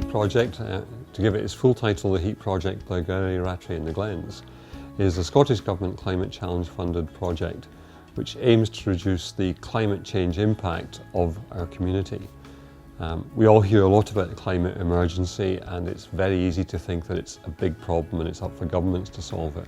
HEAT project, to give it its full title, the HEAT project, Blairgowrie, Rattray and the Glens, is a Scottish Government Climate Challenge funded project which aims to reduce the climate change impact of our community. We all hear a lot about the climate emergency, and it's very easy to think that it's a big problem and it's up for governments to solve it.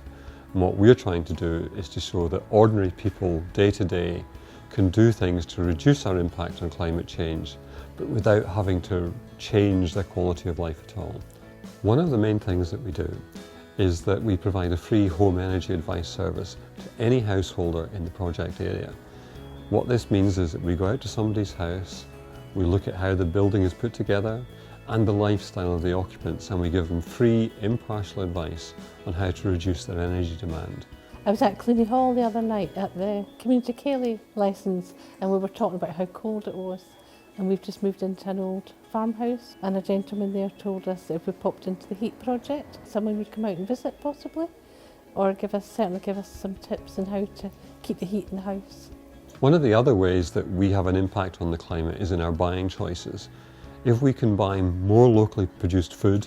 And what we're trying to do is to show that ordinary people day to day can do things to reduce our impact on climate change, but without having to change their quality of life at all. One of the main things that we do is that we provide a free home energy advice service to any householder in the project area. What this means is that we go out to somebody's house, we look at how the building is put together and the lifestyle of the occupants, and we give them free, impartial advice on how to reduce their energy demand. I was at Cleany Hall the other night at the community Cayley lessons, and we were talking about how cold it was. And we've just moved into an old farmhouse, and a gentleman there told us that if we popped into the HEAT project, someone would come out and visit possibly, or certainly give us some tips on how to keep the heat in the house. One of the other ways that we have an impact on the climate is in our buying choices. If we can buy more locally produced food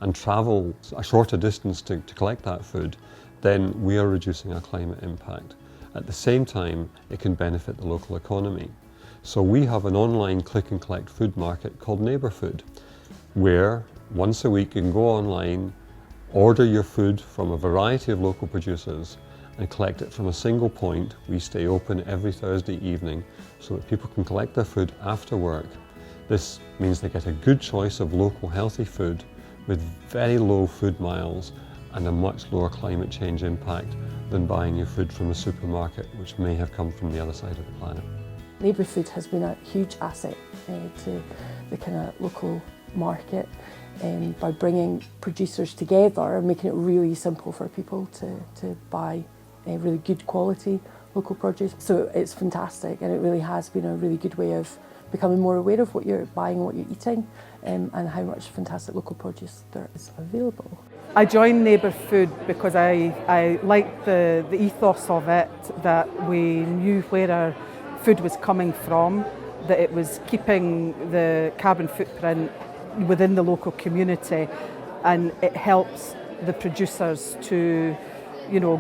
and travel a shorter distance to collect that food, then we are reducing our climate impact. At the same time, it can benefit the local economy. So we have an online click and collect food market called Neighbour Food, where once a week you can go online, order your food from a variety of local producers and collect it from a single point. We stay open every Thursday evening so that people can collect their food after work. This means they get a good choice of local healthy food with very low food miles and a much lower climate change impact than buying your food from a supermarket, which may have come from the other side of the planet. Neighbour Food has been a huge asset to the kind of local market by bringing producers together and making it really simple for people to buy really good quality local produce. So it's fantastic, and it really has been a really good way of becoming more aware of what you're buying, what you're eating, and how much fantastic local produce there is available. I joined Neighbour Food because I liked the ethos of it, that we knew where our food was coming from, that it was keeping the carbon footprint within the local community, and it helps the producers to,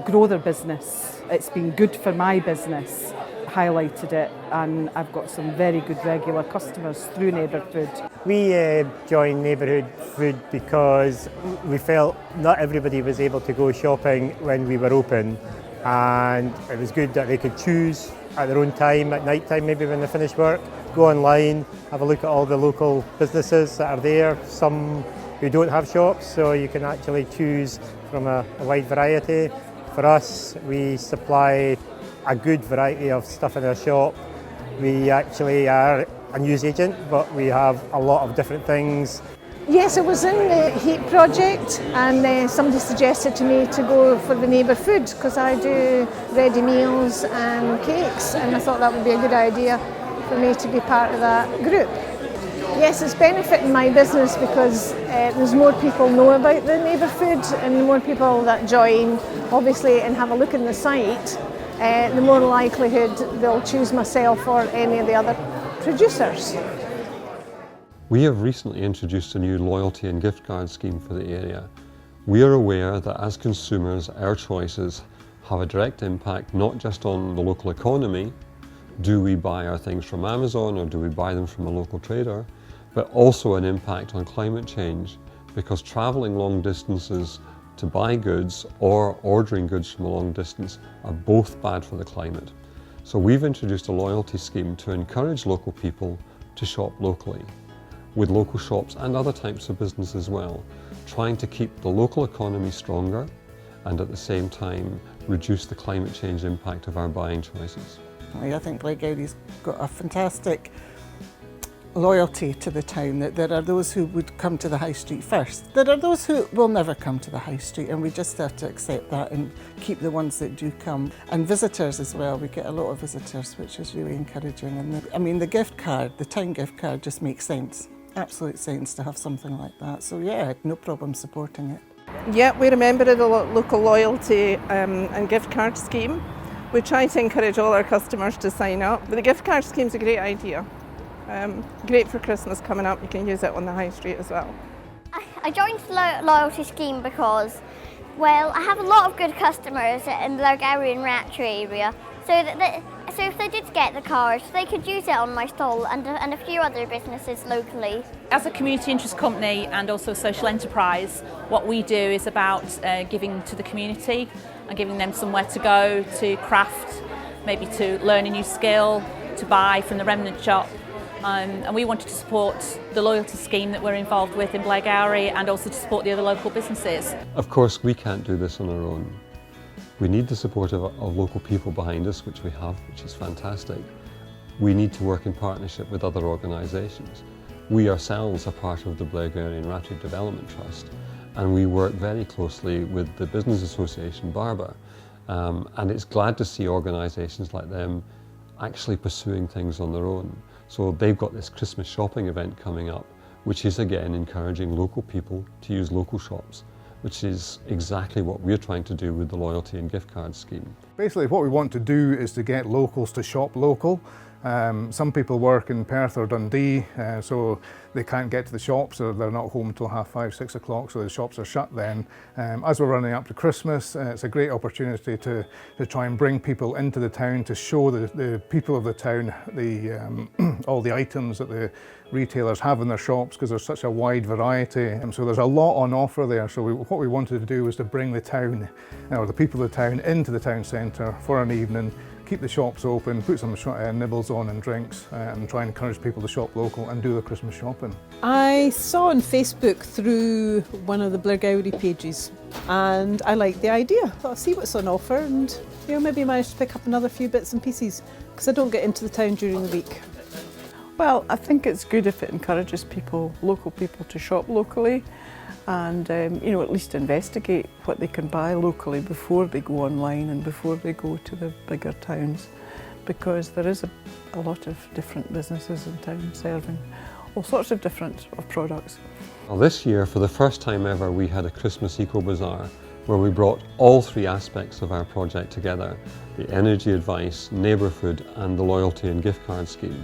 grow their business. It's been good for my business, highlighted it, and I've got some very good regular customers through Neighbour Food. We joined Neighbour Food because we felt not everybody was able to go shopping when we were open, and it was good that they could choose at their own time, at night time maybe when they finish work, go online, have a look at all the local businesses that are there, some who don't have shops, so you can actually choose from a wide variety. For us, we supply a good variety of stuff in our shop. We actually are a news agent, but we have a lot of different things. Yes, it was in the HEAT project, and somebody suggested to me to go for the Neighbour Food because I do ready meals and cakes, and I thought that would be a good idea for me to be part of that group. Yes, it's benefiting my business because there's more people know about the Neighbour Food, and the more people that join, obviously, and have a look in the site, the more likelihood they'll choose myself or any of the other producers. We have recently introduced a new loyalty and gift card scheme for the area. We are aware that as consumers, our choices have a direct impact not just on the local economy, do we buy our things from Amazon or do we buy them from a local trader, but also an impact on climate change, because travelling long distances to buy goods or ordering goods from a long distance are both bad for the climate. So we've introduced a loyalty scheme to encourage local people to shop locally, with local shops and other types of business as well, trying to keep the local economy stronger and at the same time reduce the climate change impact of our buying choices. I think Blairgowrie's got a fantastic loyalty to the town, that there are those who would come to the high street first. There are those who will never come to the high street, and we just have to accept that and keep the ones that do come. And visitors as well, we get a lot of visitors, which is really encouraging. And the gift card, the town gift card just makes sense, absolute sense to have something like that. So yeah, no problem supporting it. Yeah, we're a member of the local loyalty and gift card scheme. We try to encourage all our customers to sign up. But the gift card scheme is a great idea. Great for Christmas coming up. You can use it on the high street as well. I joined the loyalty scheme because, well, I have a lot of good customers in the Blairgowrie and Rattray area, so if they did get the card, they could use it on my stall and a few other businesses locally. As a community interest company and also a social enterprise, what we do is about giving to the community and giving them somewhere to go, to craft, maybe to learn a new skill, to buy from the remnant shop. And we wanted to support the loyalty scheme that we're involved with in Blairgowrie and also to support the other local businesses. Of course, we can't do this on our own. We need the support of local people behind us, which we have, which is fantastic. We need to work in partnership with other organisations. We ourselves are part of the Blairgowrie and Rattray Development Trust, and we work very closely with the Business Association Barber. And it's glad to see organisations like them actually pursuing things on their own. So they've got this Christmas shopping event coming up, which is again encouraging local people to use local shops, which is exactly what we're trying to do with the loyalty and gift card scheme. Basically what we want to do is to get locals to shop local. Some people work in Perth or Dundee, so they can't get to the shops, or they're not home until 5:30, 6 o'clock, so the shops are shut then. As we're running up to Christmas, it's a great opportunity to try and bring people into the town, to show the people of the town all the items that the retailers have in their shops, because there's such a wide variety. So there's a lot on offer there. So what we wanted to do was to bring the town, or the people of the town, into the town centre for an evening, keep the shops open, put some nibbles on and drinks, and try and encourage people to shop local and do their Christmas shopping. I saw on Facebook through one of the Blairgowrie pages, and I liked the idea. I thought, I'll see what's on offer, and maybe manage to pick up another few bits and pieces, because I don't get into the town during the week. Well, I think it's good if it encourages local people to shop locally, and at least investigate what they can buy locally before they go online and before they go to the bigger towns, because there is a lot of different businesses in town serving all sorts of different products. Well, this year, for the first time ever, we had a Christmas Eco Bazaar where we brought all three aspects of our project together: the energy advice, Neighbour Food and the loyalty and gift card scheme.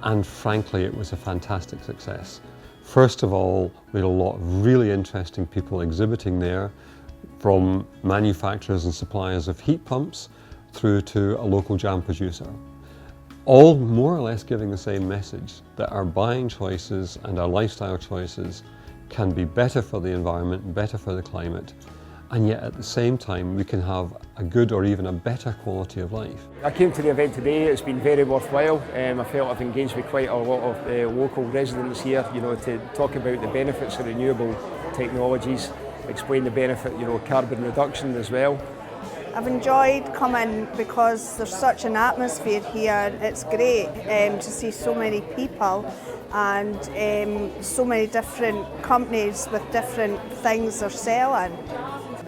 And frankly, it was a fantastic success. First of all, we had a lot of really interesting people exhibiting there, from manufacturers and suppliers of heat pumps through to a local jam producer, all more or less giving the same message, that our buying choices and our lifestyle choices can be better for the environment, better for the climate, and yet at the same time we can have a good or even a better quality of life. I came to the event today, it's been very worthwhile. I felt I've engaged with quite a lot of local residents here, to talk about the benefits of renewable technologies, explain the benefit, carbon reduction as well. I've enjoyed coming because there's such an atmosphere here. It's great to see so many people and so many different companies with different things they're selling.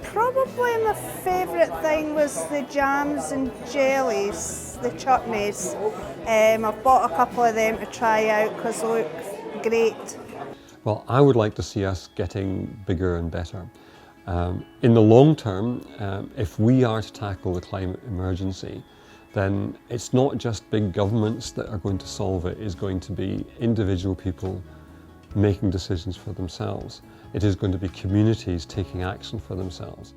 Probably my favourite thing was the jams and jellies, the chutneys. I've bought a couple of them to try out because they look great. Well, I would like to see us getting bigger and better. In the long term, if we are to tackle the climate emergency, then it's not just big governments that are going to solve it. It's going to be individual people making decisions for themselves. It is going to be communities taking action for themselves.